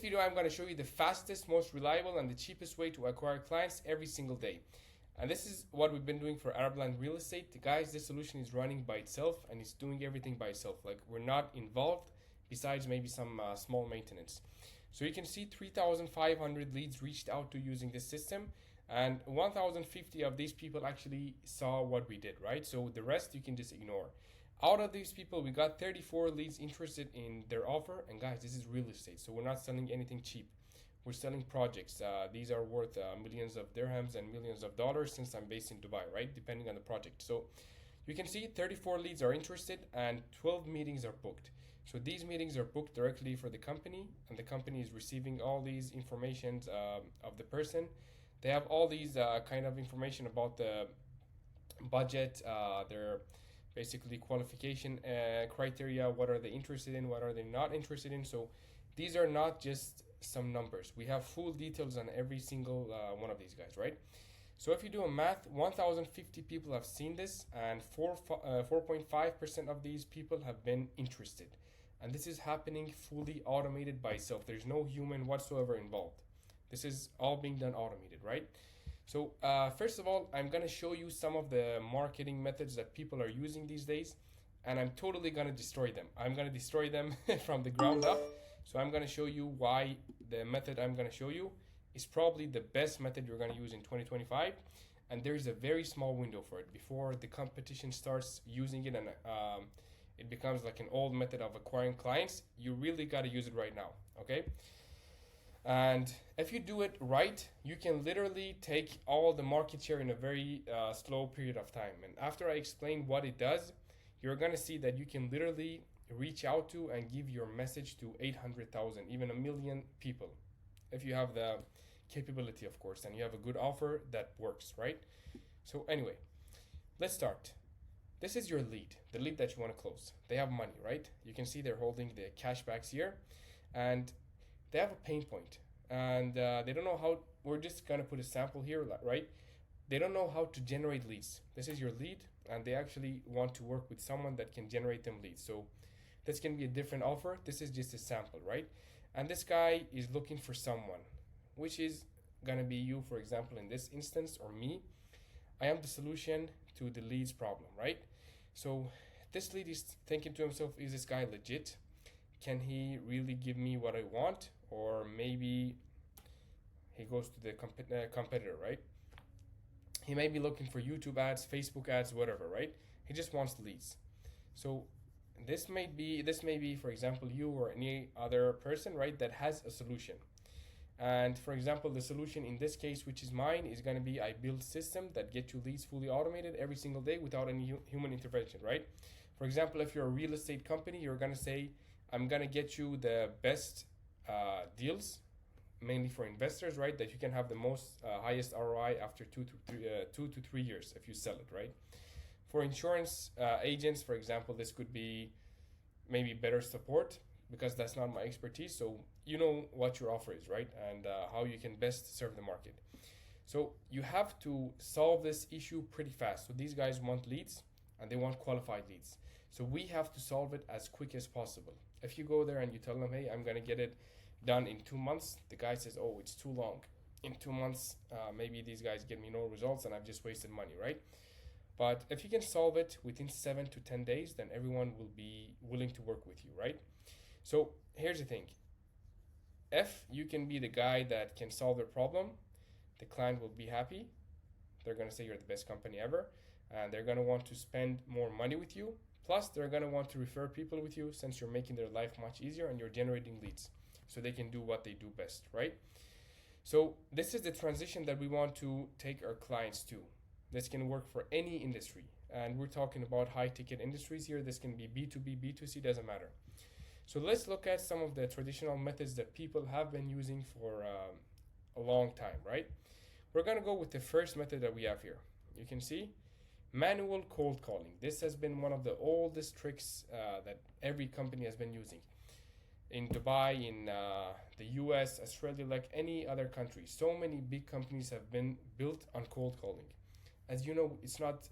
Video I'm going to show you the fastest, most reliable, and the cheapest way to acquire clients every single day. And this is what we've been doing for Arabland Real Estate. Guys, this solution is running by itself and it's doing everything by itself. Like, we're not involved besides maybe some small maintenance. So you can see 3,500 leads reached out to using this system, and 1,050 of these people actually saw what we did, right? So the rest you can just ignore. Out of these people, we got 34 leads interested in their offer. And guys, this is real estate, so we're not selling anything cheap. We're selling projects. These are worth millions of dirhams and millions of dollars, since I'm based in Dubai, right? Depending on the project. So you can see 34 leads are interested and 12 meetings are booked. So these meetings are booked directly for the company, and the company is receiving all these informations of the person. They have all these kind of information about the budget, their basically qualification criteria, what are they interested in, what are they not interested in. So these are not just some numbers. We have full details on every single one of these guys, right? So if you do a math, 1,050 people have seen this, and 4.5% of these people have been interested. And this is happening fully automated by itself. There's no human whatsoever involved. This is all being done automated, right? So first of all, I'm going to show you some of the marketing methods that people are using these days, and I'm totally going to destroy them. I'm going to destroy them from the ground up. So I'm going to show you why the method I'm going to show you is probably the best method you're going to use in 2025. And there's a very small window for it before the competition starts using it, and it becomes like an old method of acquiring clients. You really got to use it right now, okay? And if you do it right, you can literally take all the market share in a very slow period of time. And after I explain what it does, you're going to see that you can literally reach out to and give your message to 800,000, even a million people, if you have the capability, of course, and you have a good offer that works, right? So anyway, let's start. This is your lead, the lead that you want to close. They have money, right? You can see they're holding the cashbacks here, and they have a pain point, and they don't know how. We're just gonna put a sample here, right? They don't know how to generate leads. This is your lead, and they actually want to work with someone that can generate them leads. So this can be a different offer. This is just a sample, right? And this guy is looking for someone, which is gonna be you, for example, in this instance, or me. I am the solution to the leads problem, right? So this lead is thinking to himself, is this guy legit? Can he really give me what I want? Or maybe he goes to the competitor, right? He may be looking for YouTube ads, Facebook ads, whatever, right? He just wants leads. So this may be, for example, you or any other person, right, that has a solution. And for example, the solution in this case, which is mine, is going to be I build system that get you leads fully automated every single day without any human intervention, right? For example, if you're a real estate company, you're going to say, I'm going to get you the best deals, mainly for investors, right? That you can have the most highest ROI after 2 to 3 years if you sell it, right? For insurance agents, for example, this could be maybe better support, because that's not my expertise. So you know what your offer is, right? And how you can best serve the market. So you have to solve this issue pretty fast. So these guys want leads, and they want qualified leads. So we have to solve it as quick as possible. If you go there and you tell them, hey, I'm going to get it done in 2 months, the guy says, oh, it's too long. In 2 months, maybe these guys get me no results and I've just wasted money, right? But if you can solve it within 7 to 10 days, then everyone will be willing to work with you, right? So here's the thing. If you can be the guy that can solve their problem, the client will be happy. They're going to say you're the best company ever, and they're going to want to spend more money with you. Plus, they're going to want to refer people with you, since you're making their life much easier and you're generating leads so they can do what they do best, right? So this is the transition that we want to take our clients to. This can work for any industry, and we're talking about high ticket industries here. This can be B2B, B2C, doesn't matter. So let's look at some of the traditional methods that people have been using for a long time, right? We're going to go with the first method that we have here. You can see manual cold calling. This has been one of the oldest tricks that every company has been using. In Dubai, in the US, Australia, like any other country, so many big companies have been built on cold calling. As you know, it's not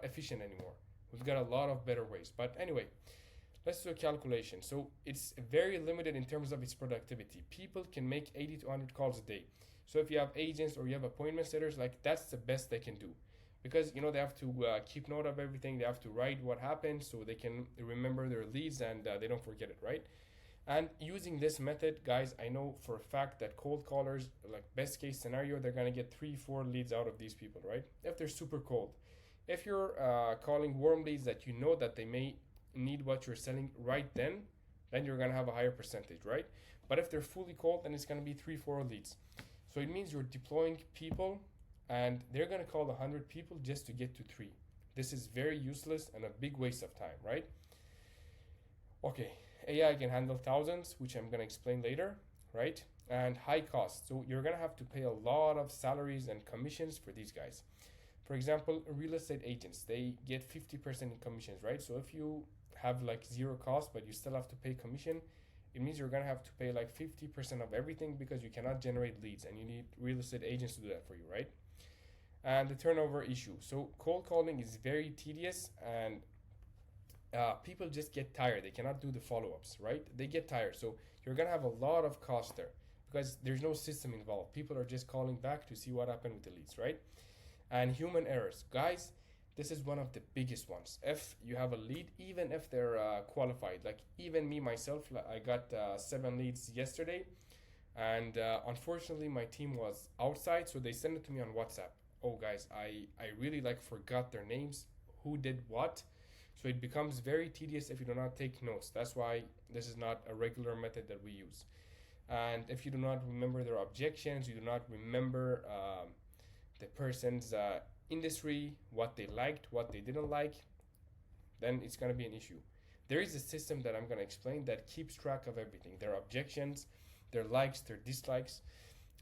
efficient anymore. We've got a lot of better ways. But anyway, Let's do a calculation. So it's very limited in terms of its productivity. People can make 80 to 100 calls a day. So if you have agents or you have appointment setters, like that's the best they can do, because they have to keep note of everything. They have to write what happened so they can remember their leads and they don't forget it, right? And using this method, guys, I know for a fact that cold callers, like best case scenario, they're gonna get 3 4 leads out of these people, right? If they're super cold. If you're calling warm leads that you know that they may need what you're selling right then you're gonna have a higher percentage, right? But if they're fully cold, then it's gonna be 3 4 leads. So it means you're deploying people and they're gonna call 100 people just to get to 3. This is very useless and a big waste of time, right? Okay, AI can handle thousands, which I'm gonna explain later, right? And high cost. So you're gonna have to pay a lot of salaries and commissions for these guys. For example, real estate agents, they get 50% in commissions, right? So if you have like zero cost, but you still have to pay commission, it means you're gonna have to pay like 50% of everything because you cannot generate leads and you need real estate agents to do that for you, right? And the turnover issue. So cold calling is very tedious and people just get tired. They cannot do the follow-ups, right? They get tired. So you're gonna have a lot of cost there because there's no system involved. People are just calling back to see what happened with the leads, right? And human errors, guys, this is one of the biggest ones. If you have a lead, even if they're qualified, like even me myself, I got 7 leads yesterday, and unfortunately my team was outside, so they sent it to me on WhatsApp. Oh guys, I really like forgot their names, who did what, so it becomes very tedious if you do not take notes. That's why this is not a regular method that we use. And if you do not remember their objections, you do not remember the person's industry, what they liked, what they didn't like, then it's going to be an issue. There is a system that I'm going to explain that keeps track of everything, their objections, their likes, their dislikes.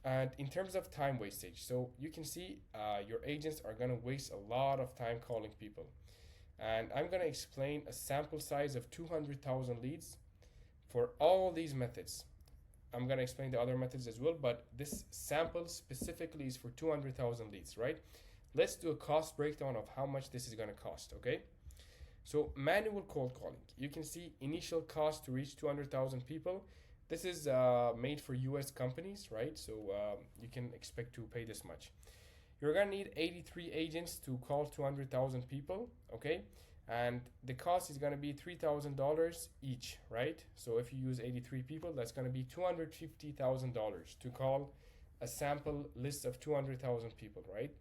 And in terms of time wastage, so you can see your agents are going to waste a lot of time calling people. And I'm going to explain a sample size of 200,000 leads for all these methods. I'm going to explain the other methods as well, but this sample specifically is for 200,000 leads, right? Let's do a cost breakdown of how much this is going to cost, okay? So manual cold calling. You can see initial cost to reach 200,000 people. This is made for US companies, right? So you can expect to pay this much. You're going to need 83 agents to call 200,000 people, okay? And the cost is going to be $3,000 each, right? So if you use 83 people, that's going to be $250,000 to call a sample list of 200,000 people, right?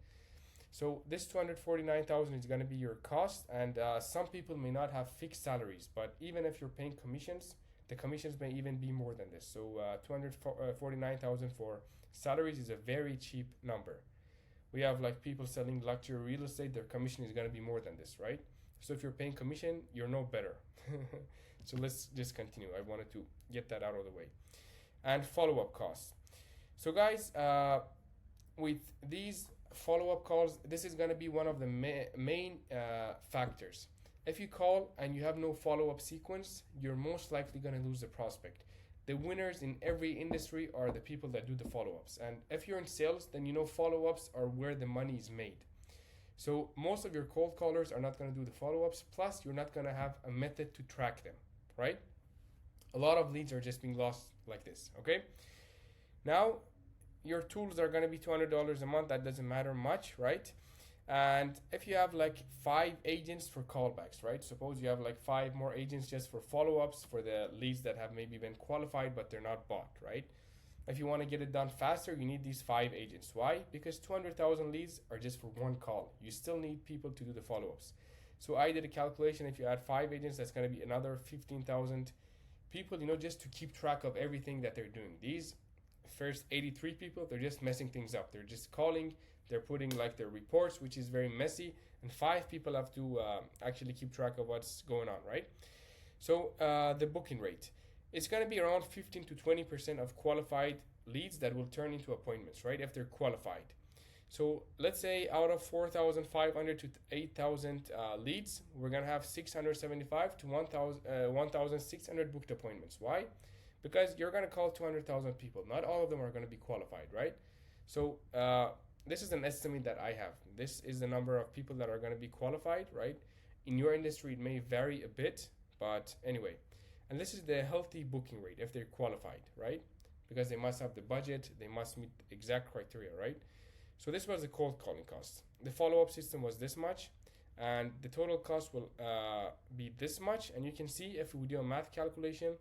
So this 249,000 is going to be your cost, and some people may not have fixed salaries, but even if you're paying commissions, the commissions may even be more than this. So 249,000 for salaries is a very cheap number. We have like people selling luxury real estate, their commission is going to be more than this, right? So if you're paying commission, you're no better. So let's just continue. I wanted to get that out of the way. And follow-up costs. So guys, with these follow-up calls, this is going to be one of the main factors. If you call and you have no follow-up sequence, you're most likely going to lose the prospect. The winners in every industry are the people that do the follow-ups. And if you're in sales, then you know follow-ups are where the money is made. So most of your cold callers are not going to do the follow-ups, plus you're not going to have a method to track them, right? A lot of leads are just being lost like this, okay? Now, your tools are going to be $200 a month. That doesn't matter much, right? And if you have like 5 agents for callbacks, right? Suppose you have like 5 more agents just for follow-ups for the leads that have maybe been qualified but they're not bought, right? If you want to get it done faster, you need these 5 agents. Why? Because 200,000 leads are just for one call. You still need people to do the follow-ups. So I did a calculation. If you add 5 agents, that's going to be another 15,000 people, just to keep track of everything that they're doing. These first 83 people, they're just messing things up. They're just calling, they're putting like their reports, which is very messy. And 5 people have to actually keep track of what's going on, right? So the booking rate. It's going to be around 15 to 20% of qualified leads that will turn into appointments, right? If they're qualified. So let's say out of 4,500 to 8,000 leads, we're going to have 675 to 1,600 booked appointments. Why? Because you're going to call 200,000 people. Not all of them are going to be qualified, right? So this is an estimate that I have. This is the number of people that are going to be qualified, right? In your industry, it may vary a bit, But anyway, and this is the healthy booking rate if they're qualified, right? Because they must have the budget, they must meet exact criteria, right? So this was the cold calling cost. The follow-up system was this much, and the total cost will be this much. And you can see if we do a math calculation,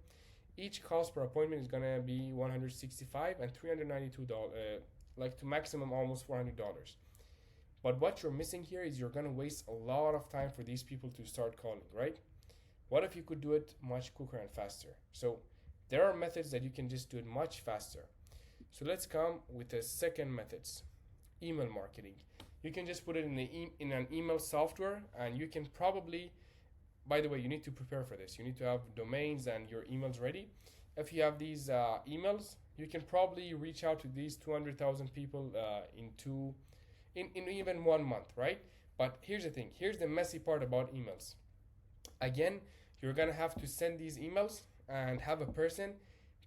each cost per appointment is gonna be 165 and $392, like to maximum almost $400. But what you're missing here is you're gonna waste a lot of time for these people to start calling, right? What if you could do it much quicker and faster? So there are methods that you can just do it much faster. So let's come with the second methods, email marketing. You can just put it in an email software, and you can probably, by the way, you need to prepare for this. You need to have domains and your emails ready. If you have these emails, you can probably reach out to these 200,000 people in even 1 month, right? But here's the thing. Here's the messy part about emails. Again, you're gonna have to send these emails and have a person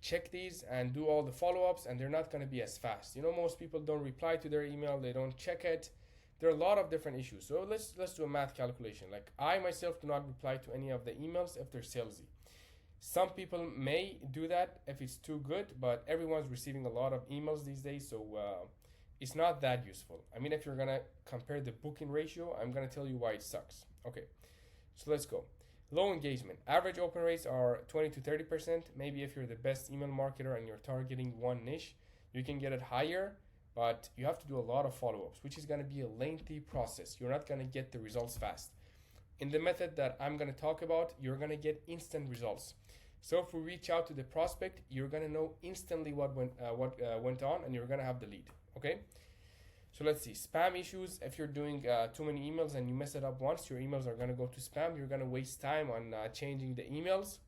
check these and do all the follow-ups, and they're not gonna be as fast. Most people don't reply to their email, they don't check it. There are a lot of different issues. So let's do a math calculation. Like, I myself do not reply to any of the emails if they're salesy. Some people may do that if it's too good, but everyone's receiving a lot of emails these days, so it's not that useful. I mean, if you're gonna compare the booking ratio, I'm gonna tell you why it sucks. Okay, so let's go. Low engagement. Average open rates are 20 to 30%. Maybe if you're the best email marketer and you're targeting one niche, you can get it higher, but you have to do a lot of follow-ups, which is going to be a lengthy process. You're not going to get the results fast. In the method that I'm going to talk about, you're going to get instant results. So if we reach out to the prospect, you're going to know instantly what went on, and you're going to have the lead. Okay? So let's see, spam issues. If you're doing too many emails and you mess it up once, your emails are going to go to spam. You're going to waste time on changing the emails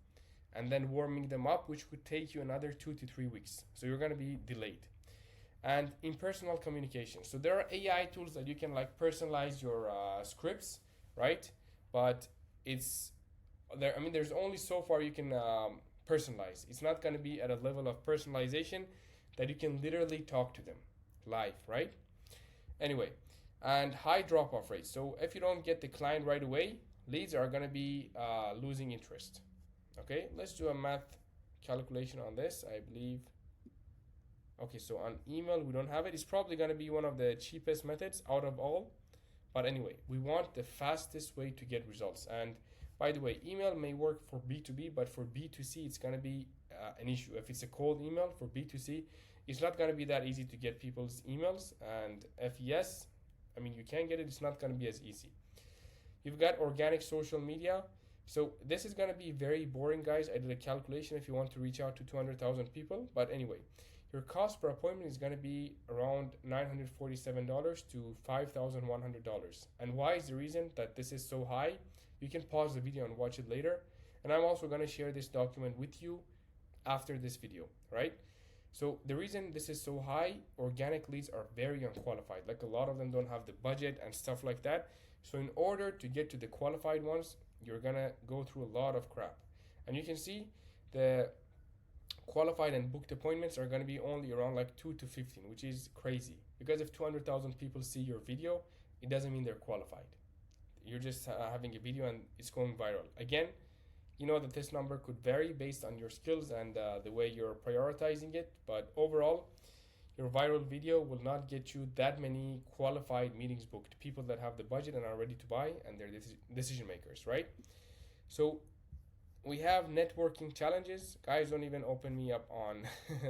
and then warming them up, which would take you another 2 to 3 weeks. So you're going to be delayed. And impersonal communication. So there are AI tools that you can personalize your scripts, right? But it's there. I mean, there's only so far you can personalize. It's not going to be at a level of personalization that you can literally talk to them live, right? Anyway, and high drop-off rates. So if you don't get the client right away, leads are going to be losing interest. Okay, let's do a math calculation on this. I believe. Okay, so on email, we don't have it. It's probably going to be one of the cheapest methods out of all. But anyway, we want the fastest way to get results. And by the way, email may work for B2B, but for B2C, it's going to be an issue. If it's a cold email for B2C, it's not going to be that easy to get people's emails. And if yes, I mean, you can get it, it's not going to be as easy. You've got organic social media. So this is going to be very boring, guys. I did a calculation if you want to reach out to 200,000 people. But anyway, your cost per appointment is going to be around $947 to $5,100. And why is the reason that this is so high? You can pause the video and watch it later. And I'm also going to share this document with you after this video, right? So the reason this is so high, organic leads are very unqualified. Like, a lot of them don't have the budget and stuff like that. So in order to get to the qualified ones, you're going to go through a lot of crap. And you can see the qualified and booked appointments are going to be only around 2 to 15, which is crazy. Because if 200,000 people see your video, it doesn't mean they're qualified. You're just having a video and it's going viral. Again, you know that this number could vary based on your skills and the way you're prioritizing it. But overall, your viral video will not get you that many qualified meetings booked, people that have the budget and are ready to buy and they're decision makers, right? So we have networking challenges. Guys, don't even open me up on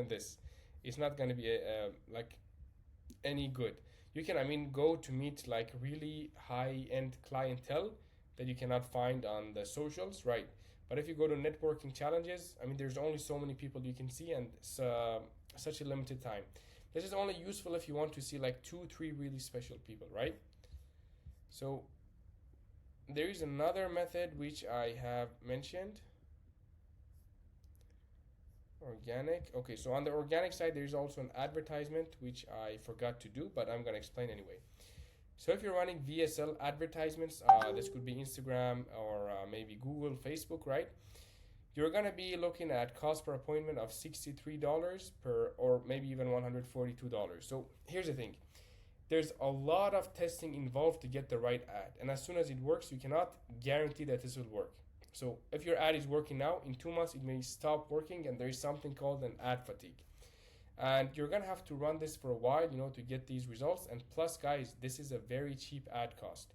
this. It's not going to be any good. You can, go to meet really high-end clientele that you cannot find on the socials, right? But if you go to networking challenges, there's only so many people you can see, and it's such a limited time. This is only useful if you want to see 2-3 really special people, right? So there is another method which I have mentioned. Organic. Okay, so on the organic side, there's also an advertisement which I forgot to do, but I'm going to explain anyway. So if you're running VSL advertisements, this could be Instagram or maybe Google, Facebook, right? You're going to be looking at cost per appointment of $63 or maybe even $142. So here's the thing. There's a lot of testing involved to get the right ad. And as soon as it works, you cannot guarantee that this will work. So if your ad is working now, in 2 months it may stop working, and there is something called an ad fatigue. And you're gonna have to run this for a while, to get these results. And plus, guys, this is a very cheap ad cost.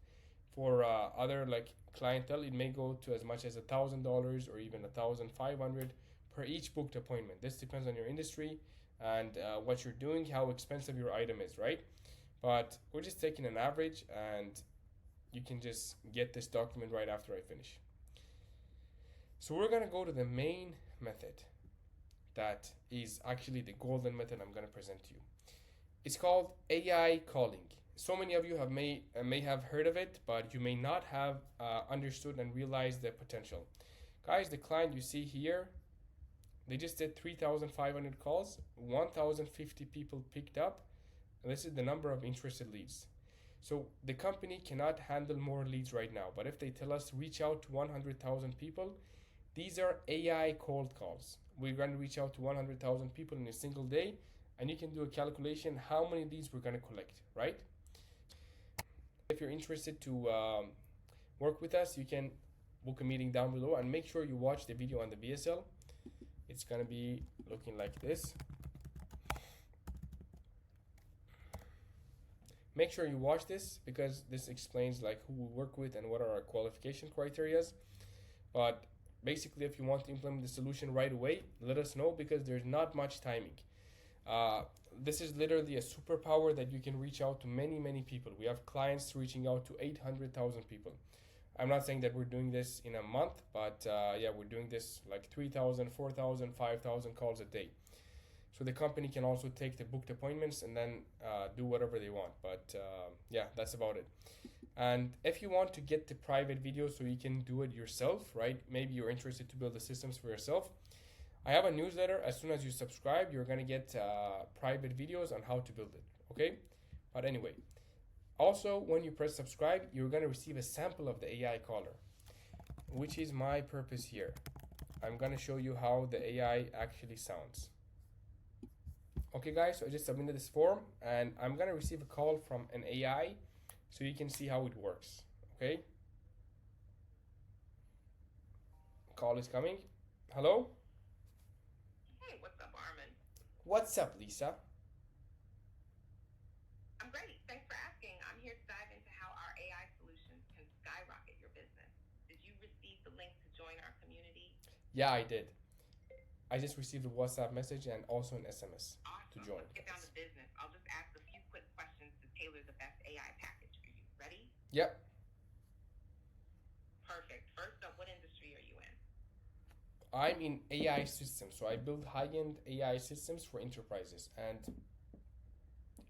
For other like clientele, it may go to as much as $1,000 or even 1,500 per each booked appointment. This depends on your industry and what you're doing, how expensive your item is, right? But we're just taking an average, and you can just get this document right after I finish. So we're gonna go to the main method that is actually the golden method I'm gonna present to you. It's called AI calling. So many of you may have heard of it, but you may not have understood and realized the potential. Guys, the client you see here, they just did 3,500 calls, 1,050 people picked up, and this is the number of interested leads. So the company cannot handle more leads right now, but if they tell us reach out to 100,000 people, these are AI cold calls. We're going to reach out to 100,000 people in a single day, and you can do a calculation how many leads we're going to collect, right? If you're interested to work with us, you can book a meeting down below, and make sure you watch the video on the VSL. It's going to be looking like this. Make sure you watch this, because this explains like who we work with and what are our qualification criteria. But basically, if you want to implement the solution right away, let us know, because there's not much timing. This is literally a superpower that you can reach out to many, many people. We have clients reaching out to 800,000 people. I'm not saying that we're doing this in a month, but yeah, we're doing this like 3,000, 4,000, 5,000 calls a day. So the company can also take the booked appointments and then do whatever they want. But yeah, that's about it. And if you want to get the private video so you can do it yourself, right? Maybe you're interested to build the systems for yourself. I have a newsletter. As soon as you subscribe, you're going to get private videos on how to build it, okay? But anyway, also when you press subscribe, you're going to receive a sample of the AI caller, which is my purpose here. I'm going to show you how the AI actually sounds. Okay guys, so I just submitted this form, and I'm going to receive a call from an AI so you can see how it works, okay? Call is coming. Hello? Hey, what's up, Armin? What's up, Lisa? I'm great. Thanks for asking. I'm here to dive into how our AI solutions can skyrocket your business. Did you receive the link to join our community? Yeah, I did. I just received a WhatsApp message and also an SMS to Awesome. join. Let's get down to business. I'll just ask a few quick questions to tailor the best AI package for you. Ready? Yep. Perfect. First up, what industry are you in? I'm in AI systems, so I build high-end AI systems for enterprises, and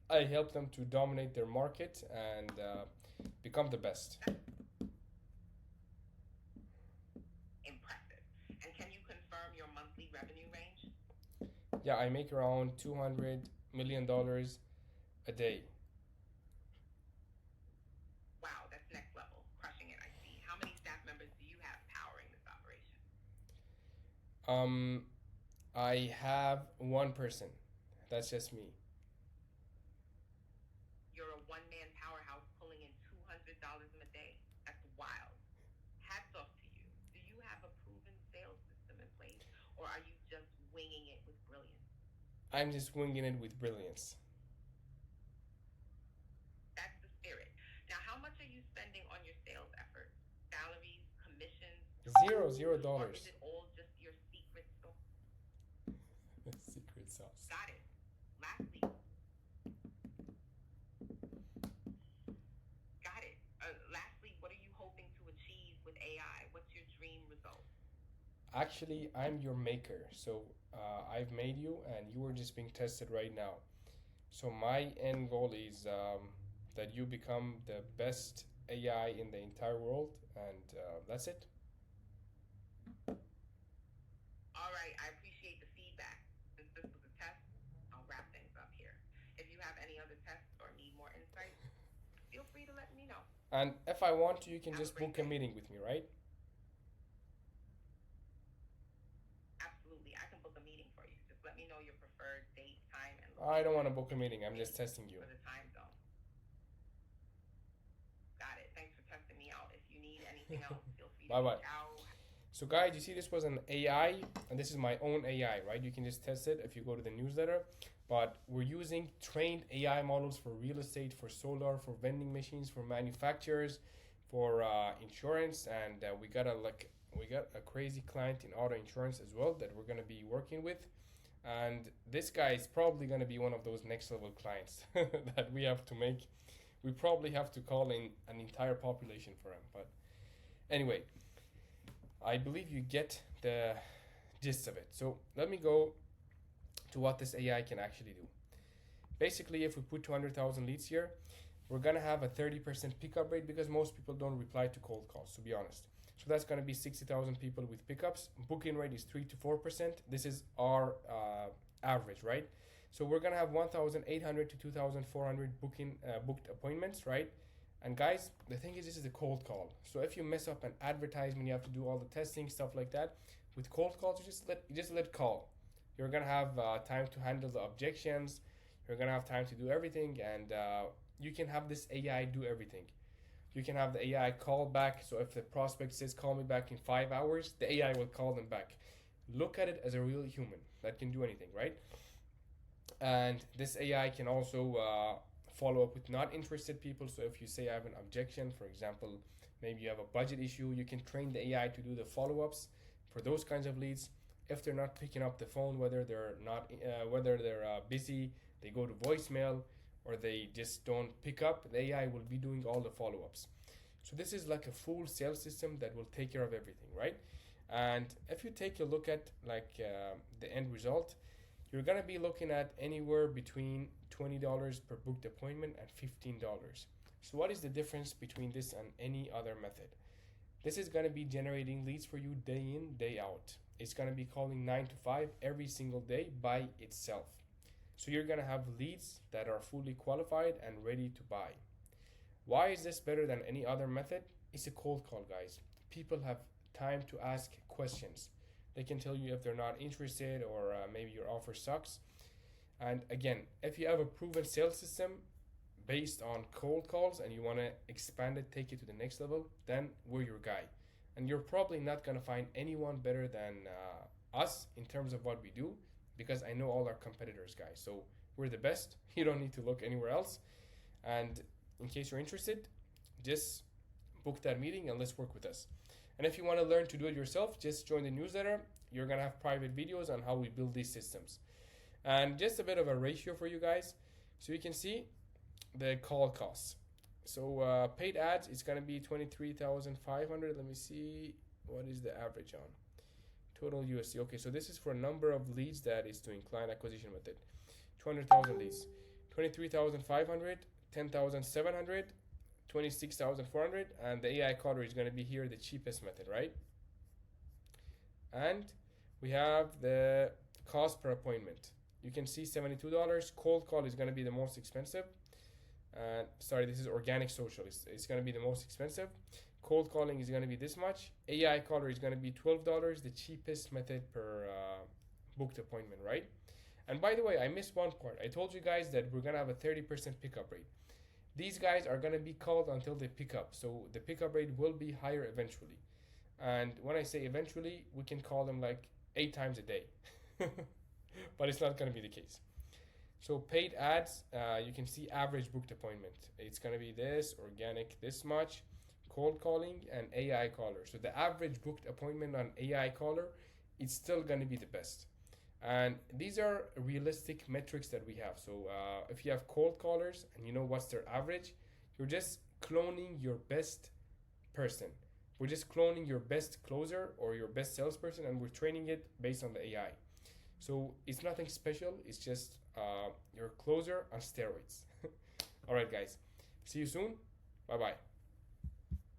I help them to dominate their market and become the best. Impressive. And can you confirm your monthly revenue range? Yeah, I make around $200 million a day. Wow, that's next level. Crushing it, I see. How many staff members do you have powering this operation? I have one person. That's just me. You're a one-man powerhouse pulling in $200 a day. That's wild. Hats off to you. Do you have a proven sales system in place, or are you just winging it with brilliance? I'm just winging it with brilliance. That's the spirit. Now, how much are you spending on your sales effort? Salaries, commissions, Zero or dollars. is it all just your secret sauce? Secret sauce. Got it. Lastly, what are you hoping to achieve with AI? What's your dream result? Actually, I'm your maker. So I've made you, and you are just being tested right now. So my end goal is that you become the best AI in the entire world, and that's it. All right, I appreciate the feedback. Since this was a test, I'll wrap things up here. If you have any other tests or need more insights, feel free to let me know. And if I want to, you can Have a just great book a day. meeting with me, right? Absolutely, I can book a meeting for you. Just let me know your preferred date, time, and I don't want to location book a meeting. I'm just testing you. for the time zone. Got it. Thanks for testing me out. If you need anything else, feel free to Bye bye. reach out. So guys, you see this was an AI, and this is my own AI, right? You can just test it if you go to the newsletter. But we're using trained AI models for real estate, for solar, for vending machines, for manufacturers, for insurance, and we got a crazy client in auto insurance as well that we're gonna be working with. And this guy is probably gonna be one of those next level clients that we have to make. We probably have to call in an entire population for him. But anyway, I believe you get the gist of it. So let me go to what this AI can actually do. Basically, if we put 200,000 leads here, we're gonna have a 30% pickup rate because most people don't reply to cold calls, to be honest. So that's gonna be 60,000 people with pickups. Booking rate is 3 to 4%. This is our average, right? So we're gonna have 1,800 to 2,400 booked appointments, right? And guys, the thing is, this is a cold call. So if you mess up an advertisement, you have to do all the testing, stuff like that. With cold calls, you just let call. You're gonna have time to handle the objections. You're gonna have time to do everything, and you can have this AI do everything. You can have the AI call back. So if the prospect says call me back in 5 hours, the AI will call them back. Look at it as a real human that can do anything, right? And this AI can also follow up with not interested people. So if you say I have an objection, for example, maybe you have a budget issue, you can train the AI to do the follow-ups for those kinds of leads. If they're not picking up the phone, whether they're busy, they go to voicemail, or they just don't pick up, the AI will be doing all the follow-ups. So this is like a full sales system that will take care of everything, right? And if you take a look at the end result, you're gonna be looking at anywhere between $20 per booked appointment and $15. So what is the difference between this and any other method? This is gonna be generating leads for you day in, day out. It's gonna be calling 9 to 5 every single day by itself. So you're gonna have leads that are fully qualified and ready to buy. Why is this better than any other method? It's a cold call, guys. People have time to ask questions. They can tell you if they're not interested, or maybe your offer sucks. And again, if you have a proven sales system based on cold calls and you want to expand it, take it to the next level, then we're your guy. And you're probably not going to find anyone better than us in terms of what we do, because I know all our competitors, guys. So we're the best. You don't need to look anywhere else. And in case you're interested, just book that meeting and let's work with us. And if you want to learn to do it yourself, just join the newsletter. You're going to have private videos on how we build these systems. And just a bit of a ratio for you guys. So you can see the call costs. So paid ads is going to be 23,500. Let me see, what is the average on total USD. Okay, so this is for a number of leads that is doing client acquisition method. 200,000 leads, 23,500, 10,700, 26,400, and the AI caller is going to be here, the cheapest method, right? And we have the cost per appointment. You can see $72. Cold call is going to be the most expensive. Sorry, this is organic social. It's going to be the most expensive. Cold calling is going to be this much. AI caller is going to be $12, the cheapest method per booked appointment, right? And by the way, I missed one part. I told you guys that we're going to have a 30% pickup rate. These guys are going to be called until they pick up. So the pickup rate will be higher eventually. And when I say eventually, we can call them like 8 times a day. But it's not going to be the case. So paid ads, you can see average booked appointment. It's going to be this, organic this much, cold calling, and AI caller. So the average booked appointment on AI caller, it's still going to be the best. And these are realistic metrics that we have. So if you have cold callers and you know what's their average, you're just cloning your best person. We're just cloning your best closer or your best salesperson, and we're training it based on the AI. So it's nothing special. It's just your closer on steroids. All right, guys. See you soon. Bye-bye.